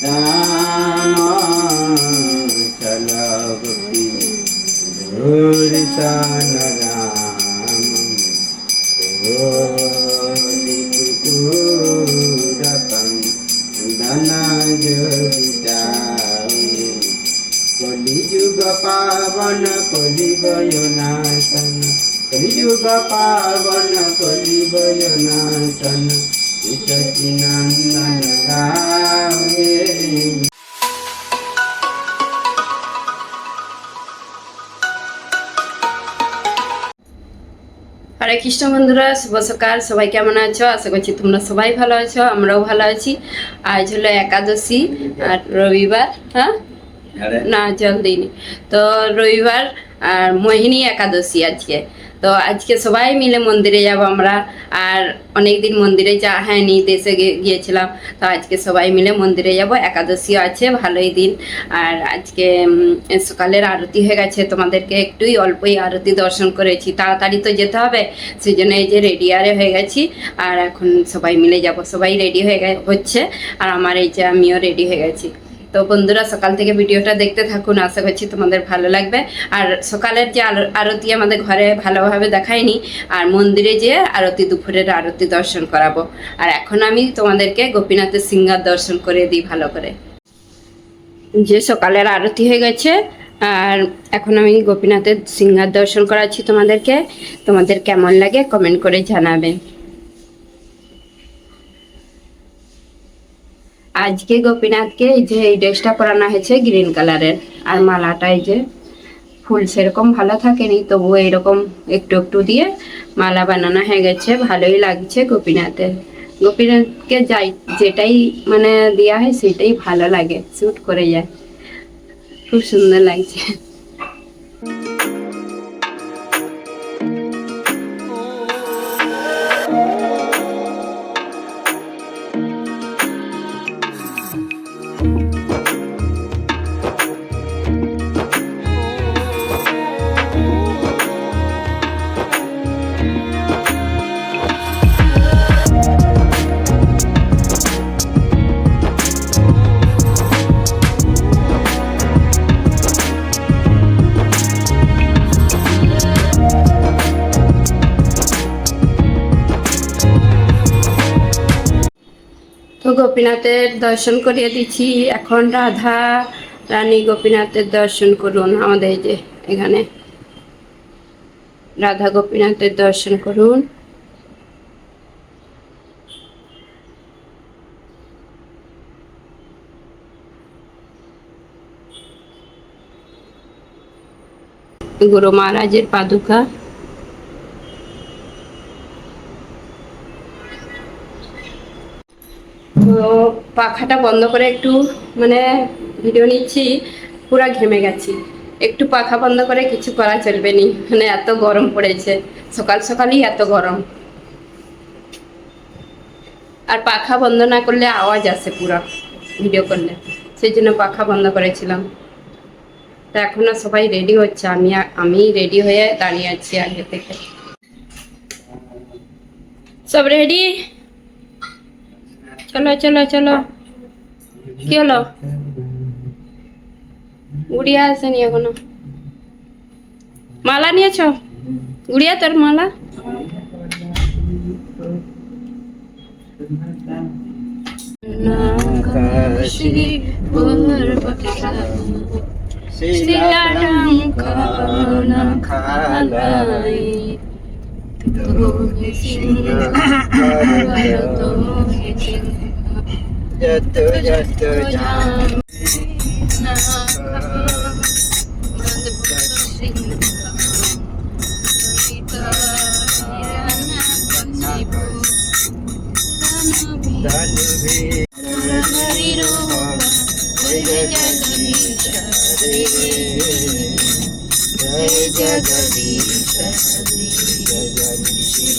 राम चलवती दूरसन राम दूरपन धना जोगितावे कलियुग पावन कलिवयनाशन कलियुग पावन कलिवयनाशन सचिनंदन गावे। হরে কৃষ্ণ বন্ধুরা, শুভ সকাল। সবাই কেমন আছো? আশা করছি তোমরা সবাই ভালো আছো, আমরাও ভালো আছি। আজ হলো একাদশী আর রবিবার। হ্যাঁ না, জল দিইনি তো, রবিবার আর মোহিনী একাদশী আজকে। তো আজকে সবাই মিলে মন্দিরে যাব আমরা। আর অনেকদিন মন্দিরে যাওয়া হয়নি, দেশে গিয়েছিলাম। তো আজকে সবাই মিলে মন্দিরে যাব, একাদশীও আছে, ভালোই দিন। আর আজকে সকালের আরতি হয়ে গেছে, তোমাদেরকে একটুই অল্পই আরতি দর্শন করেছি। তাড়াতাড়ি তো যেতে হবে, সেই জন্য এই যে রেডি হয়ে গেছি। আর এখন সবাই মিলে যাব, সবাই রেডি হচ্ছে। আর আমার এই যে আমিও রেডি হয়ে গেছি। তো বন্ধুরা, সকাল থেকে ভিডিওটা দেখতে থাকুন, আশা করছি তোমাদের ভালো লাগবে। আর সকালের যে আরতি আমাদের ঘরে ভালোভাবে দেখায়নি, আর মন্দিরে যে আরতি, দুপুরের আরতি দর্শন করাবো। আর এখন আমি তোমাদেরকে গোপীনাথের সিংহার দর্শন করে দিই ভালো করে। যে সকালের আরতি হয়ে গেছে, আর এখন আমি গোপীনাথের সিংহার দর্শন করাচ্ছি তোমাদেরকে। তোমাদের কেমন লাগে কমেন্ট করে জানাবেন। আজকে গোপীনাথকে এই যে এই ড্রেসটা পরানো হয়েছে গ্রিন কালারের, আর মালাটা এই যে ফুল সেরকম ভালো থাকেনি, তবুও এরকম একটু একটু দিয়ে মালা বানানো হয়ে গেছে, ভালোই লাগছে গোপীনাথের। গোপীনাথকে যাই যেটাই মানে দেওয়া হয় সেটাই ভালো লাগে, স্যুট করে যায়, খুব সুন্দর লাগছে। তো গোপীনাথের দর্শন করিয়ে দিচ্ছি। এখন রাধা রানী গোপীনাথের দর্শন করুন। আমাদের যে এখানে রাধা গোপীনাথের দর্শন করুন। গুরু মহারাজের পাদুকা। তো পাখাটা বন্ধ করে একটু মানে ভিডিও নিচ্ছি, পুরা ঘেমে গেছি। একটু পাখা বন্ধ করে কিছু করা চলবে নি, মানে এত গরম পড়েছে, সকাল সকালই এত গরম। আর পাখা বন্ধ না করলে আওয়াজ আসে পুরা ভিডিও করলে, সেই জন্য পাখা বন্ধ করেছিলাম। তো এখনো সবাই রেডি হচ্ছে, আমি রেডি হয়ে দাঁড়িয়ে আছি আগে থেকে। সব রেডি? চলো চলো চলো। কি হলো? গুড়িয়া আসেনি এখনো। মালা নিয়েছ? গুড়িয়া তোর মালা? जगदीश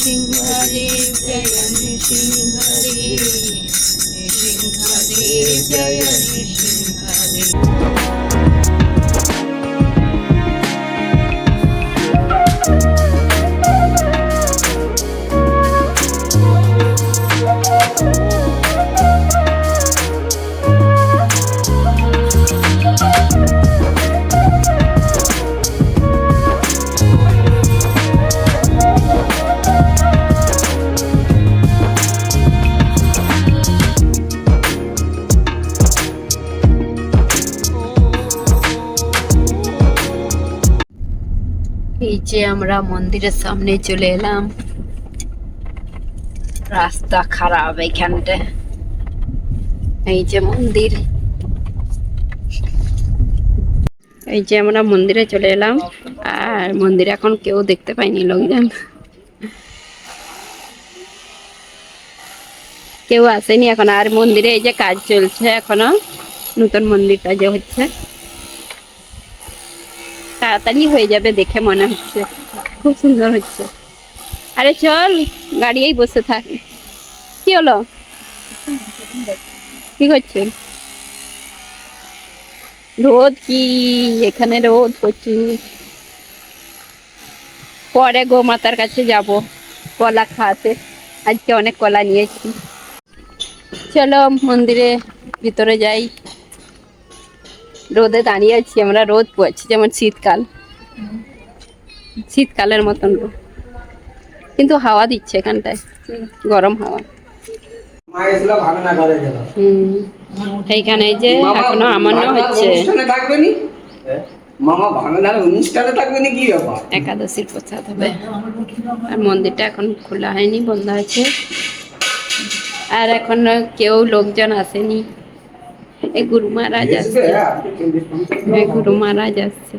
सिंहदेव जय सिंहदेव सिंहदेव जय सिंहदेव। যে আমরা মন্দিরের সামনে চলে এলাম। রাস্তা খারাপ এইখানটা। এই যে মন্দির, এই যে আমরা মন্দিরে চলে এলাম। আর মন্দিরে এখন কেউ দেখতে পাইনি, লোকজন কেউ আসেনি এখন। আর মন্দিরে এই যে কাজ চলছে এখনো, নতুন মন্দিরটা যে হচ্ছে, তাড়াতাড়ি হয়ে যাবে দেখে মনে হচ্ছে। খুব সুন্দর হচ্ছে। আরে চল, গাড়িয়েই বসে থাক। কি হলো, কি করছে? রোদ কি এখানে, রোদ প্রচুর। পরে গো মাতার কাছে যাব কলা খাওয়াতে, আজকে অনেক কলা নিয়েছি। চলো মন্দিরে ভিতরে যাই। রোদে দাঁড়িয়ে আছি আমরা, রোদ পড়ছে যেমন শীতকাল, শীতকালের মতন রোদ, কিন্তু হাওয়া দিচ্ছে এখানটায়, গরম হাওয়া। এইখানে যে এখনো আমান্য হচ্ছে, একাদশীর প্রসাদ হবে। আর মন্দিরটা এখন খোলা হয়নি, বন্ধ আছে। আর এখন কেউ লোকজন আসেনি। এই গুরু মহারাজ আসছে, এই গুরু মহারাজ আসছে।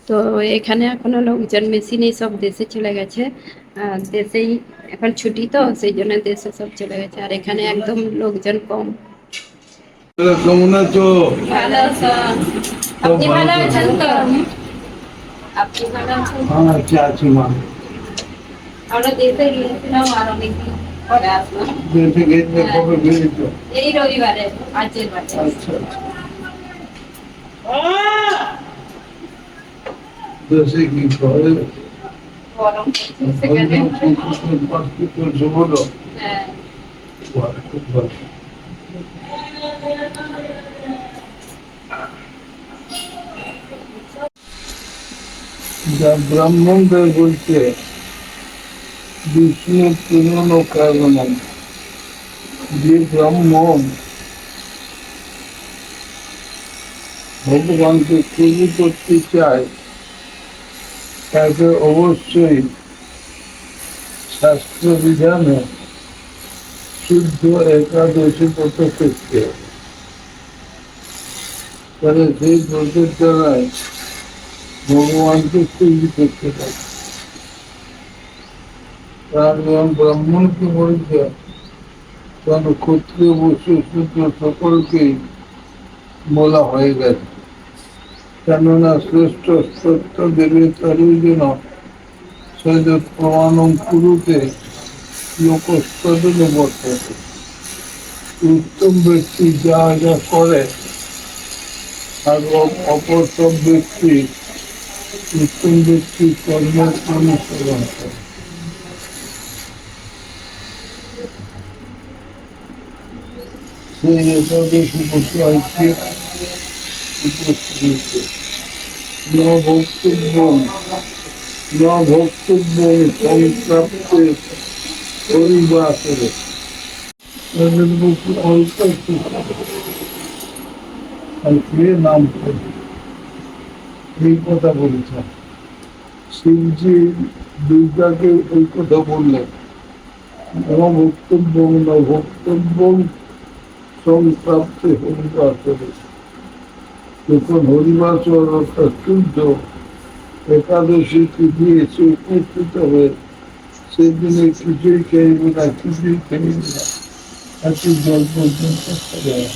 তো এখানে এখনো লোকজন বেশি নেই, সব দেশে চলে গেছে। আর দেশেই এখন ছুটি, তো সেই জন্য দেশে সব চলে গেছে। আর এখানে একদম লোকজন কম। কেমন আছো? ভালো আছো? আপনি ভালো আছেন তো? আপনি ভালো আছেন? আচ্ছা আছি মা। আমরা দেশে গিয়েছিলাম, আর অনেকদিন পরে আসলাম। দেশে গেছে কবে গেছো? এই রবিবারে, আজকের বারে। আচ্ছা আচ্ছা। দেশে কি করে? গরম সেখানে। হ্যাঁ। খুব ভালো। যা ব্রাহ্মণদের বলছে বিষ্ণু পুরন কারণ, যে ব্রাহ্মণ ভগবানকে খুশি করতে চায় তাকে অবশ্যই শাস্ত্র বিধানে শুদ্ধ একাদশী ব্রত করতে হবে। তাহলে সেই ব্রতের দ্বারাই ভগবানকে খুশি করতে পারে। তার যখন ব্রাহ্মণকে বলছে তখন ক্ষত্রিয় বসু শূদ্র সকলকেই বলা হয়ে গেছে। কেননা শ্রেষ্ঠ সত্য দেবে তারই যেন সে প্রমাণম কুরুতে লোকস্তদন বর্ততে। উত্তম ব্যক্তি যা যা করে আর অপর সব ব্যক্তি উত্তম ব্যক্তি কর্মের অনুসরণ করে। সেই একাদশী বসে আজকে উপস্থিত ন ভক্তব্য সংপ্রাপ্তে পরিবাসরে অল্প নাম এই কথা বলেছেন। শিবজি দুর্গাকে ওই কথা বললেন, এবং বক্তব্য বক্তব্য সংপ্রাপ্তে হরিবাসরে। যখন হরিবাসর অর্থাৎ শুদ্ধ একাদশী তিথি এসে উপস্থিত হয়ে সেদিনে কিছুই খেলবে না, কিছুই খেলবে না, একটি জল পর্যন্ত খাবে না।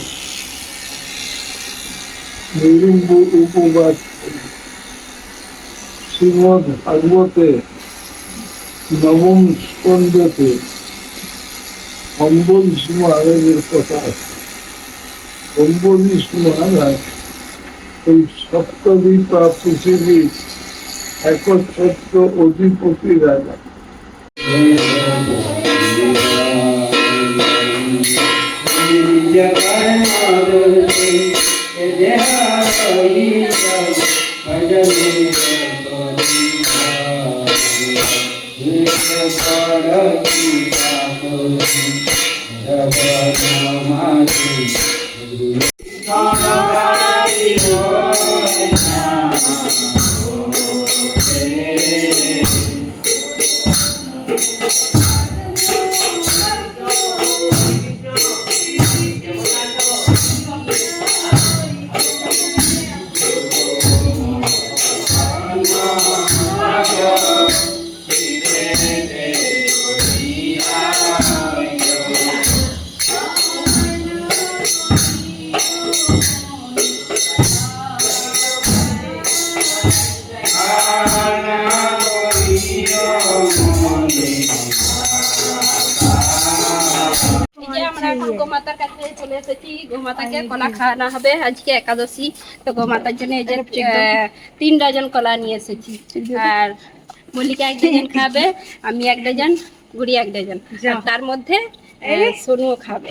নিরুম্ব উপবাস শ্রীমদ ভাগবতে নবম স্কন্ধতে অম্বরীশ মহারাজের কথা আছে। অম্বরীশ মহারাজ এই সপ্তদ্বীপা পৃথিবীর একচ্ছত্র অধিপতি রাজা। এই যে আমরা এখন গোমাতার কাছে চলে এসেছি, গোমাতাকে কলা খাওয়ানো হবে আজকে একাদশী। তো গোমাতার জন্য এই যে 3 ডজন কলা নিয়ে এসেছি। আর মল্লিকা 1 ডজন খাবে, আমি 1 ডজন, গুড়ি 1 ডজন, আর তার মধ্যে সোনুও খাবে।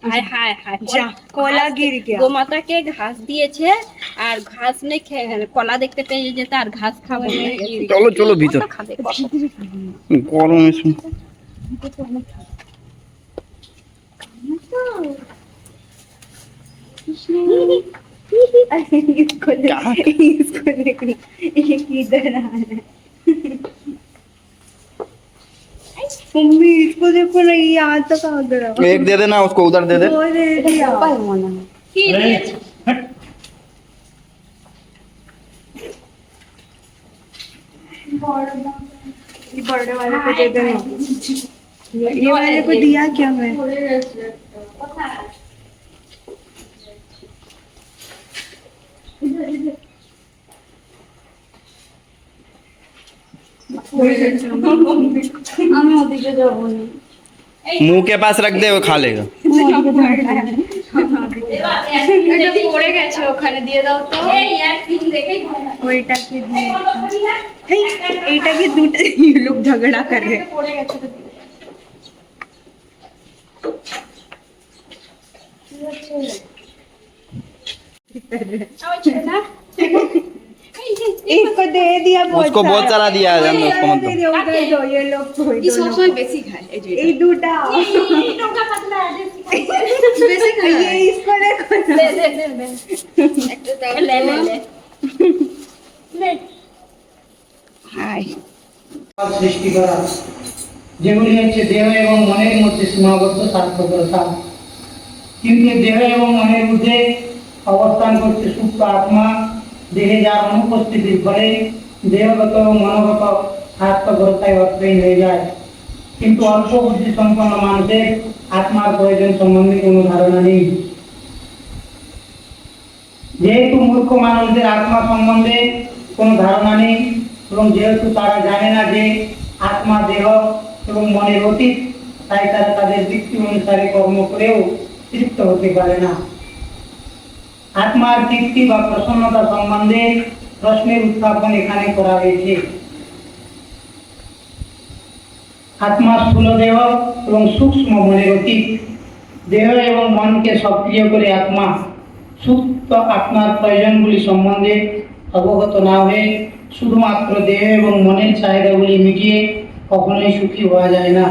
হায় হায় হায়, कोला गिर गया। গোমাতাকে ঘাস দিয়েছে আর ঘাস নেই, কলা দেখতে পেয়ে যেতে আর ঘাস খাবে না। চলো চলো ভিতর, কত খাবে, কত? গরমে শুন। इसको देखो, ये किधर आ रहा है। मम्मी इसको देखो ना, ये यहाँ तक आ गया। एक दे देना उसको, उधर दे दे। वो दे दिया। কি দিয়েছে? ये बड़े वाले को दे देना। ये वाले को दिया क्या मैं? আমি ওদিকে যাবো না। मुंह के पास रख दे, वो खा लेगा। এটা পড়ে গেছে, ওখানে দিয়ে দাও তো। এই একদিন দেখেই ভয় লাগে। ওইটাকে দিয়ে এই, এইটাকে দুটো লোক ঝগড়া कर रहे हैं। পড়ে গেছে তো। আবার ছেড়ে না। इसको दे दिया, उसको बहुत सारा दिया है, जान दो उसको मत दो। दे दो, उधर दो, ये लोग को কি সবসময় বেশি খায় এই যে এই দুটা এই টোকা পাতলা বেশি খাই। ये इसको देखो ना। দে দে দে দে একটু দাও, লে লে লে লে। হাই সৃষ্টি করা, যেগুলি হচ্ছে দেহ এবং মনের মধ্যে সীমাবদ্ধ স্বার্থপরতা। কিন্তু দেহ এবং মনের মধ্যে অবস্থান করছে সুপ্ত আত্মা। দেহে যার অনুপস্থিতির ফলে দেহগত ও মনোগত স্বার্থপরতায় অর্থহীন হয়ে যায়। কিন্তু অল্প বুদ্ধি সম্পন্ন মানুষের আত্মার প্রয়োজন সম্বন্ধে কোনো ধারণা নেই। যেহেতু মূর্খ মানুষদের আত্মা সম্বন্ধে কোনো ধারণা নেই, এবং যেহেতু তারা জানে না যে আত্মা দেহ এবং মনের অতীত, তাই তারা তাদের বৃত্তি অনুসারে কর্ম করেও তৃপ্ত হতে পারে না। আত্মার তৃপ্তি বা প্রসন্নতা সম্বন্ধে প্রশ্নের উত্থাপন এখানে করা হয়েছে। আত্মা স্থূল দেহ এবং সূক্ষ্ম মনের অতীত। দেহ এবং মনকে সক্রিয় করে আত্মা সুপ্ত আত্মার প্রয়োজনগুলি সম্বন্ধে অবগত না হয়ে শুধুমাত্র দেহ এবং মনের চাহিদাগুলি মিটিয়ে কখনোই সুখী হওয়া যায় না।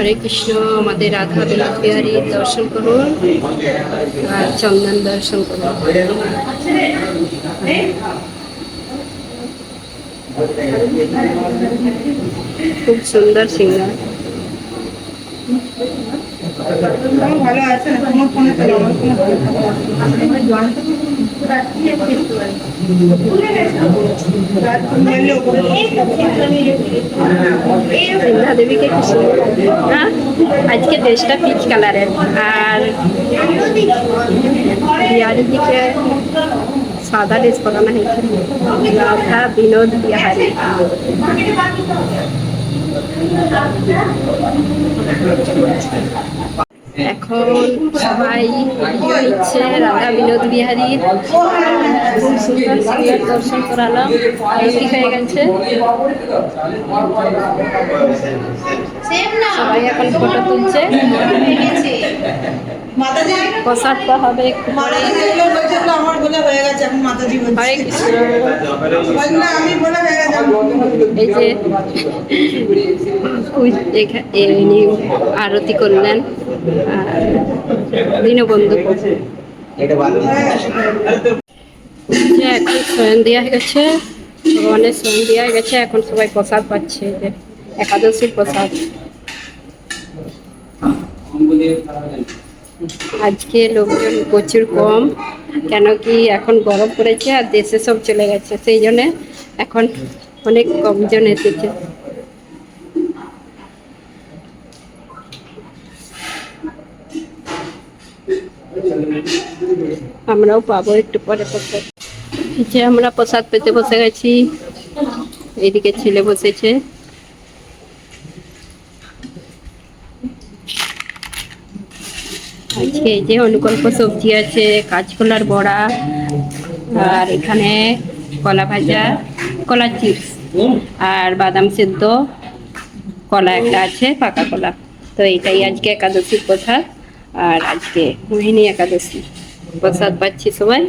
হরে কৃষ্ণ। আমাদের রাধা বিহারীর দর্শন করুন আর চন্দন দর্শন করুন। খুব সুন্দর সিঙ্গার। ভালো আছে তোমার ফোনে তো আমার সন্ধ্যা দেবীকে কি সুন্দর। হ্যাঁ, আজকে ড্রেসটা পিচ কালারের আর বিহারিদিকে সাদা ড্রেস পরানো হয়েছে। রাধা বিনোদ বিহারী। এখন সবাই ভিডিও নিচ্ছে রাধা বিনোদ বিহারীর। খুব সুন্দর সুন্দর দর্শন করালাম। আরতি হয়ে গেছে, সবাই এখন ফটো তুলছে। প্রসাদটা হবে একটু পরে। আমার বলে হয়ে গেছে, এখন মাতাজি বলছে হরে কৃষ্ণ। আমি বলে হয়ে গেছে। এই যে ইনি আরতি করলেন আর দীনবন্ধু প্রভু। যে এখন স্বয়ং দেওয়া হয়ে গেছে, ভগবানের স্বয়ং দেওয়া হয়ে গেছে। এখন সবাই প্রসাদ পাচ্ছে, যে একাদশীর প্রসাদ। আজকে লোকজন প্রচুর কম, কেন কি এখন গরম পড়েছে আর দেশে সব চলে গেছে, সেই জন্য এখন অনেক কমজন এসেছে। আমরাও পাবো একটু পরে প্রসাদ। যে আমরা প্রসাদ পেতে বসে গেছি, এইদিকে ছেলে বসেছে। আজকে এই যে অনুকল্প সবজি আছে, কাঁচকলার বড়া, আর এখানে কলা ভাজা, কলা চিপস আর বাদাম সেদ্ধ, কলা একটা আছে, পাকা কলা। তো এটাই আজকে একাদশীর প্রসাদ। আর আজকে মোহিনী একাদশী, প্রসাদ পাচ্ছি সবাই।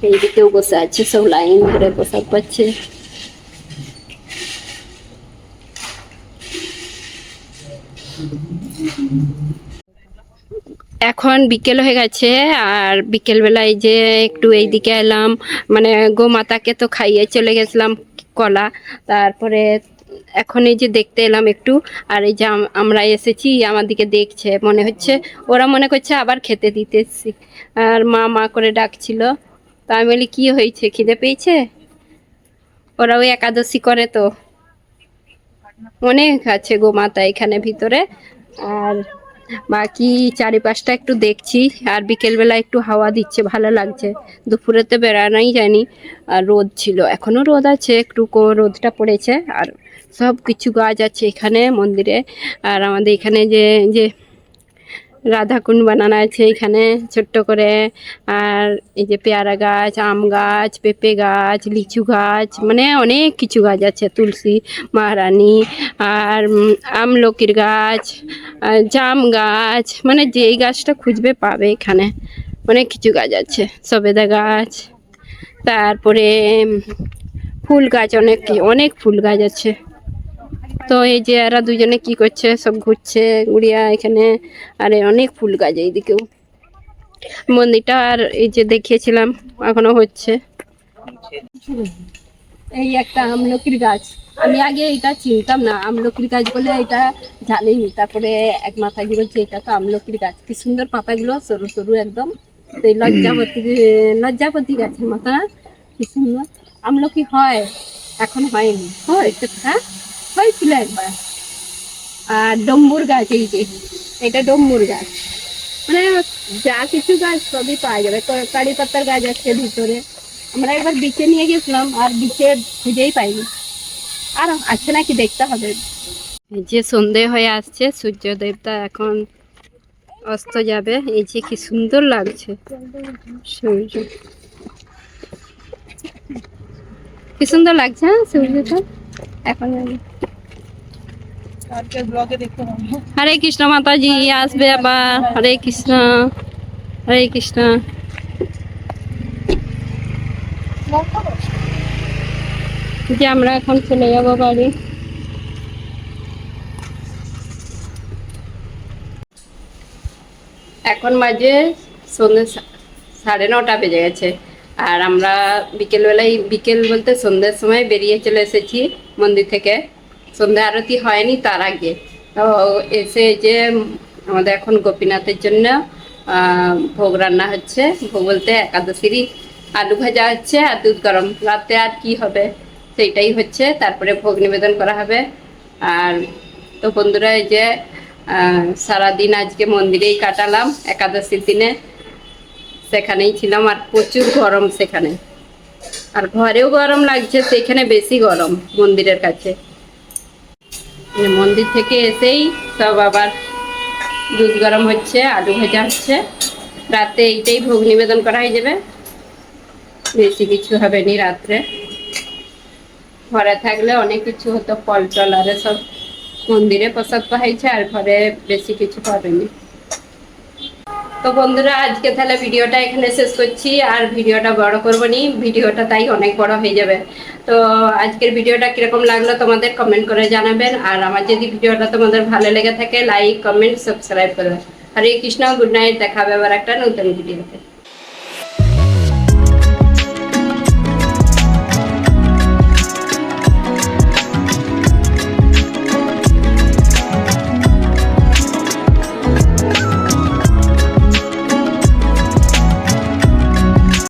এইদিকেও বসে আছে, সব লাইন ধরে প্রসাদ পাচ্ছে। এখন বিকেল হয়ে গেছে, আর বিকেল বেলায় যে একটু এইদিকে এলাম, মানে গোমাতাকে তো খাইয়ে চলে গেছিলাম কলা। তারপরে এখন এই যে দেখতে এলাম একটু, আর এই যে আমরা এসেছি, আমার দিকে দেখছে, মনে হচ্ছে ওরা মনে করছে আবার খেতে দিতে এসছি। আর মা মা করে ডাকছিল। তো আমি বলি কি হয়েছে, খিদে পেয়েছে? ওরাও একাদশী করে তো। অনেক আছে গোমাতা এখানে ভিতরে। আর বাকি চারিপাশটা একটু দেখছি, আর বিকেলবেলা একটু হাওয়া দিচ্ছে, ভালো লাগছে। দুপুরে তো বেড়ানোই যায়নি, আর রোদ ছিল, এখনো রোদ আছে, একটু রোদটা পড়েছে। আর সব কিছু গাছ আছে এখানে মন্দিরে। আর আমাদের এখানে যে যে রাধাকুণ্ড বানানো আছে এখানে ছোট্ট করে। আর এই যে পেয়ারা গাছ, আম গাছ, পেঁপে গাছ, লিচু গাছ, মানে অনেক কিছু গাছ আছে, তুলসী মহারানী। আর আমলকির গাছ, আর জাম গাছ, মানে যেই গাছটা খুঁজবে পাবে এখানে। অনেক কিছু গাছ আছে, সবেদা গাছ, তারপরে ফুল গাছ, অনেক অনেক ফুল গাছ আছে। তো এই যে এরা দুজনে কি করছে, সব ঘুরছে গুড়িয়া এখানে। আরে অনেক ফুল গাছ এইদিকেও। মন্দিরটা আর এই যে দেখিয়েছিলাম এখনো হচ্ছে। এই একটা আমলকির গাছ, আমি আগে এটা চিনতাম না, আমলকির গাছ বলে এটা জানিনি। তারপরে এক মাথায় কি বলছে এটা তো আমলকির গাছ, কি সুন্দর পাতাগুলো সরু সরু একদম। তো এই লজ্জাপতি গাছের মাথা, কি সুন্দর। আমলকি হয়, এখন হয়নি, হয় তো, হ্যাঁ হয়েছিল একবার। আর ডম্বুর গাছ, এই যে এটা ডম্বুর গাছ, মানে যা কিছু গাছ সবই পাওয়া যাবে। কারি পাতার গাছ আছে ভিতরে। আমরা একবার বিচে নিয়ে গেছিলাম, আর বিচে খুঁজেই পাইনি। আর আছে নাকি দেখতে হবে। এই যে সন্ধে হয়ে আসছে, সূর্য দেবতা এখন অস্ত যাবে। এই যে কি সুন্দর লাগছে সূর্য, কি সুন্দর লাগছে, হ্যাঁ সূর্যটা এখন। হরে কৃষ্ণ মাতাজি, আসবে আবার। হরে কৃষ্ণ, হরে কৃষ্ণ। যে আমরা এখন চলে যাবো বাড়ি। এখন বাজে সন্ধ্যে 9:30 বেজে গেছে। আর আমরা বিকেলবেলায়, বিকেল বলতে সন্ধ্যের সময় বেরিয়ে চলে এসেছি মন্দির থেকে। সন্ধ্যা আরতি হয়নি তার আগে। তো এসে যে আমাদের এখন গোপীনাথের জন্য ভোগ রান্না হচ্ছে। ভোগ বলতে একাদশীরই আলু ভাজা হচ্ছে আর দুধ গরম। রাতে আর কি হবে সেইটাই হচ্ছে, তারপরে ভোগ নিবেদন করা হবে। আর তো বন্ধুরা, এই যে সারাদিন আজকে মন্দিরেই কাটালাম একাদশীর দিনে, সেখানেই ছিলাম। আর প্রচুর গরম সেখানে, আর ঘরেও গরম লাগছে, সেখানে বেশি গরম মন্দিরের কাছে। মন্দির থেকে এসেই সব আবার দুধ গরম হচ্ছে, আলু ভাজা হচ্ছে। রাতে এইটাই ভোগ নিবেদন করা হয়ে যাবে, বেশি কিছু হবে নি রাত্রে। ঘরে থাকলে অনেক কিছু হতো, ফল টল আর সব মন্দিরে প্রসাদ পাইছে, আর ঘরে বেশি কিছু পাবেনি। তো বন্ধুরা, আজকে তাহলে ভিডিওটা এখানে শেষ করছি। আর ভিডিওটা বড় করবো নি, ভিডিওটা তাই অনেক বড় হয়ে যাবে। তো আজকের ভিডিওটা কিরকম লাগলো তোমাদের কমেন্ট করে জানাবেন। আর আমার যদি ভিডিওটা তোমাদের ভালো লেগে থাকে, লাইক কমেন্ট সাবস্ক্রাইব করবে। হরে কৃষ্ণ, গুড নাইট, দেখা হবে আবার একটা নতুন ভিডিওতে।